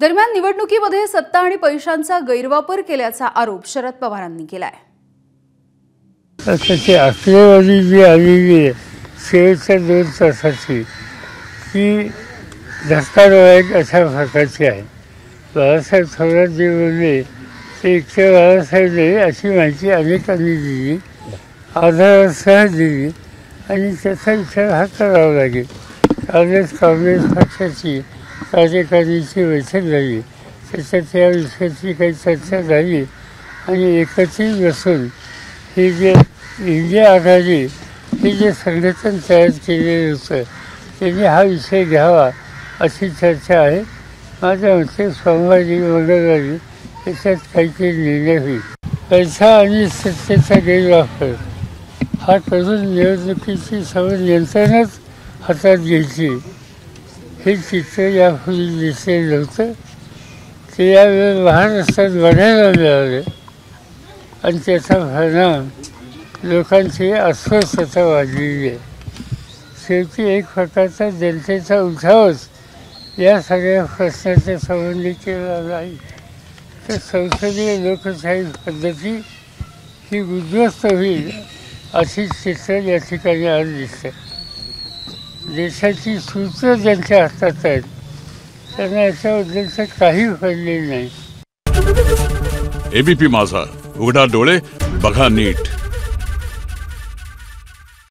दरम्यान निवडणुकीमध्ये सत्ता आणि पैशांचा गैरवापर केल्याचा आरोप शरद पवारांनी केलाय। त्याची आकडेवारी जी आलेली आहे शेवटच्या 2 तासाची ती धक्कादायक अशा प्रकारची आहे। बाळासाहेब थोरात जे बोलले ते एकटे बाळासाहेब नाही अशी माहिती अनेकांनी दिली, आधारासह दिली आणि त्याचा विचार हा करावा लागेल। काँग्रेस पक्षाची कार्यकारिणीची बैठक झाली, त्याच्यात या विषयाची काही चर्चा झाली आणि एकत्रित बसून हे जे इंडिया आघाडी हे जे संघटन तयार केलेलं होतं त्यांनी हा विषय घ्यावा अशी चर्चा आहे। माझ्या मते सोमवारी मंगळवारी त्याच्यात काहीतरी निर्णय होईल। पैसा आणि सत्तेचा गैरवापर हा करून निवडणुकीची सर्व यंत्रणाच हातात घ्यायची हे चित्र यापूर्वी दिसलेलं नव्हतं। ते यावेळी महाराष्ट्रात बघायला मिळालं आणि त्याचा परिणाम लोकांची अस्वस्थता वाढलेली आहे। शेवटी एक प्रकारचा जनतेचा उठावच या सगळ्या प्रश्नाच्या संबंधी केला नाही तर संसदीय लोकशाही पद्धती ही उद्ध्वस्त होईल अशी चित्र या ठिकाणी आज दिसते। देशाची सूत्र ज्यांच्या हातात आहेत त्यांना याच्याबद्दलचं काही पडलेलं नाही। एबीपी माझा, उघडा डोळे बघा नीट।